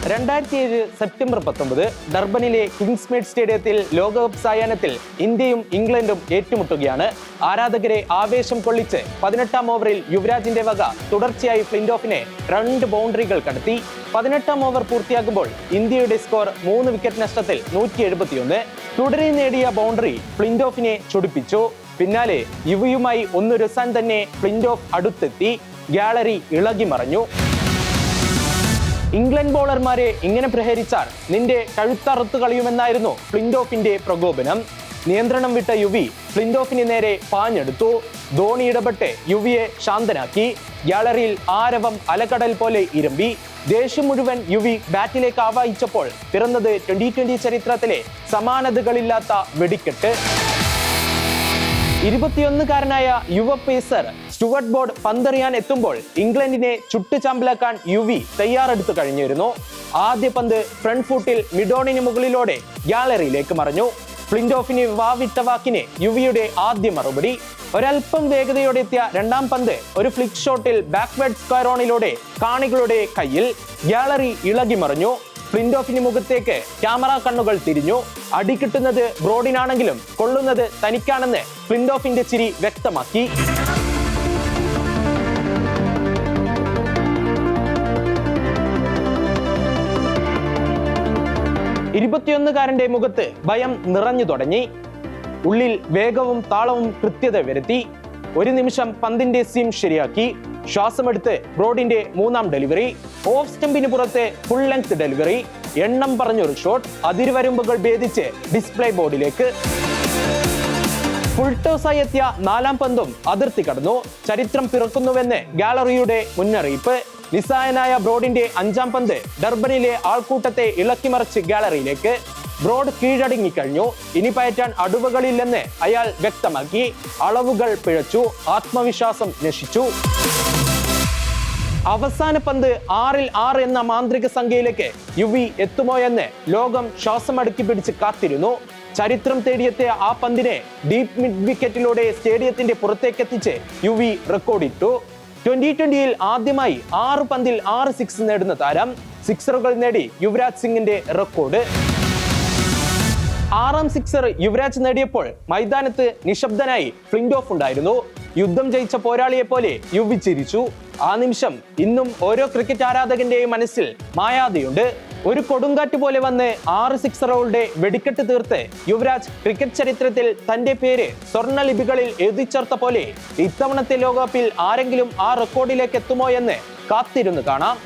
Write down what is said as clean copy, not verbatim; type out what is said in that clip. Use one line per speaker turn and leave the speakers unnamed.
2007 September 19 ഡർബനിലെ കിങ്സ്മേഡ് സ്റ്റേഡിയത്തിൽ ലോകകപ്പ് സായാഹ്നത്തിൽ ഇന്ത്യയും ഇംഗ്ലണ്ടും ഏറ്റുമുട്ടുകയാണ്. ആരാധകരെ ആവേശം കൊള്ളിച്ച് 18-ാം ഓവറിൽ യുവരാജിന്റെ വക തുടർച്ചയായി ഫ്ലിൻഡോഫിനെ 2 ബൗണ്ടറികൾ കടത്തി. 18-ാം ഓവർ പൂർത്തിയാകുമ്പോൾ ഇന്ത്യയുടെ സ്കോർ 3 വിക്കറ്റ് നഷ്ടത്തിൽ 171. തുടരെ നേടിയ ബൗണ്ടറി ഫ്ലിൻഡോഫിനെ ചൊടിപ്പിച്ചു. പിന്നാലെ യുവിയുമായി ഒന്നൊരുസാൻ തന്നെ ഫ്ലിൻഡോഫ് അടുത്തെത്തി. ഗ്യാലറി ഇളകി മറഞ്ഞു. ഇംഗ്ലണ്ട് ബോളർമാരെ ഇങ്ങനെ പ്രഹരിച്ചാൽ നിന്റെ കഴുത്തറുത്തു കളയുമെന്നായിരുന്നു ഫ്ലിൻഡോഫിന്റെ പ്രകോപനം. നിയന്ത്രണം വിട്ട യുവി ഫ്ലിൻഡോഫിന് നേരെ പാഞ്ഞെടുത്തു. ധോണി ഇടപെട്ട് യുവിയെ ശാന്തനാക്കി. ഗ്യാലറിയിൽ ആരവം അലകടൽ പോലെ ഇരമ്പി. ദേഷ്യം മുഴുവൻ യുവി ബാറ്റിലേക്ക് ആവാഹിച്ചപ്പോൾ പിറന്നത് 2020 ചരിത്രത്തിലെ സമാനതകളില്ലാത്ത വെടിക്കെട്ട്. 21-കാരനായ യുവ പേസർ സ്റ്റുവർട്ട് ബോർഡ് പന്തെറിയാൻ എത്തുമ്പോൾ ഇംഗ്ലണ്ടിനെ ചുട്ടുചാമ്പലാക്കാൻ യുവി തയ്യാറെടുത്തു കഴിഞ്ഞിരുന്നു. ആദ്യ പന്ത് ഫ്രണ്ട് ഫൂട്ടിൽ മിഡോണിന് മുകളിലൂടെ ഗ്യാലറിയിലേക്ക് മറഞ്ഞു. ഫ്ലിൻഡോഫിന് വാവിട്ട വാക്കിന് യുവിയുടെ ആദ്യ മറുപടി. ഒരൽപ്പം വേഗതയോടെ എത്തിയ 2-ാം പന്ത് ഒരു ഫ്ലിക്ക് ഷോട്ടിൽ ബാക്ക്വേർഡ് സ്ക്വയറോണിലൂടെ കാണികളുടെ കയ്യിൽ. ഗ്യാലറി ഇളകി മറിഞ്ഞു. ഫ്ലിൻഡോഫിന് മുഖത്തേക്ക് ക്യാമറ കണ്ണുകൾ തിരിഞ്ഞു. അടി കിട്ടുന്നത് ബ്രോഡിനാണെങ്കിലും കൊള്ളുന്നത് തനിക്കാണെന്ന് ഫ്ലിൻഡോഫിന്റെ ചിരി വ്യക്തമാക്കി. ഇരുപത്തിയൊന്നുകാരന്റെ മുഖത്ത് ഭയം നിറഞ്ഞു തുടങ്ങി. ഉള്ളിൽ വേഗവും താളവും കൃത്യത വരുത്തി. ഒരു നിമിഷം പന്തിന്റെ സീം ശരിയാക്കി. ശ്വാസമെടുത്ത് ബ്രോഡിന്റെ 3-ാം ഡെലിവറി. ഓഫ് സ്റ്റംപിന് പുറത്ത് ഫുൾ ലെങ്ത് ഡെലിവറി. എണ്ണം പറഞ്ഞൊരു ഷോട്ട് അതിർവരമ്പുകൾ ഭേദിച്ച് ഡിസ്പ്ലേ ബോർഡിലേക്ക്. ഫുൾ ടോസായി എത്തിയ 4-ാം പന്തും അതിർത്തി കടന്നു. ചരിത്രം പിറക്കുന്നുവെന്ന് ഗാലറിയുടെ മുന്നറിയിപ്പ്. നിസ്സായനായ ബ്രോഡിന്റെ 5-ാം പന്ത് ഡർബനിലെ ആൾക്കൂട്ടത്തെ ഇളക്കിമറിച്ച് ഗാലറിയിലേക്ക്. ബ്രോഡ് കീഴടങ്ങിക്കഴിഞ്ഞു. ഇനി പയറ്റാൻ അടവുകളില്ലെന്ന് അയാൾ വ്യക്തമാക്കി. അളവുകൾ പിഴച്ചു. ആത്മവിശ്വാസം നശിച്ചു. അവസാന പന്ത് 6-ൽ 6 എന്ന മാന്ത്രിക സംഖ്യയിലേക്ക് യുവി എത്തുമോ എന്ന് ലോകം ശ്വാസമടക്കി പിടിച്ച് കാത്തിരുന്നു. ചരിത്രം തേടിയെത്തിയ ആ പന്തിനെ ഡീപ് മിഡ് വിക്കറ്റിലൂടെ സ്റ്റേഡിയത്തിന്റെ പുറത്തേക്കെത്തിച്ച് യുവി റെക്കോർഡിട്ടു. 2020-ൽ ആദ്യമായി 6 പന്തിൽ 6 സിക്സ് നേടുന്ന താരം. സിക്സറുകൾ നേടി യുവരാജ് സിംഗിന്റെ റെക്കോർഡ്. 6-ാം സിക്സർ യുവരാജ് നേടിയപ്പോൾ മൈതാനത്ത് നിശബ്ദനായി ഫ്ലിൻഡോഫ് ഉണ്ടായിരുന്നു. യുദ്ധം ജയിച്ച പോരാളിയെ പോലെ യുവി ചിരിച്ചു. ആ നിമിഷം ഇന്നും ഓരോ ക്രിക്കറ്റ് ആരാധകന്റെയും മനസ്സിൽ മായാതെയുണ്ട്. ഒരു കൊടുങ്കാറ്റ് പോലെ വന്ന് 6 സിക്സറുകളുടെ വെടിക്കെട്ട് തീർത്ത് യുവരാജ് ക്രിക്കറ്റ് ചരിത്രത്തിൽ തന്റെ പേര് സ്വർണ്ണ ലിപികളിൽ എഴുതിച്ചേർത്ത പോലെ ഇത്തവണത്തെ ലോകകപ്പിൽ ആരെങ്കിലും ആ റെക്കോർഡിലേക്ക് എത്തുമോ എന്ന് കാത്തിരുന്ന് കാണാം.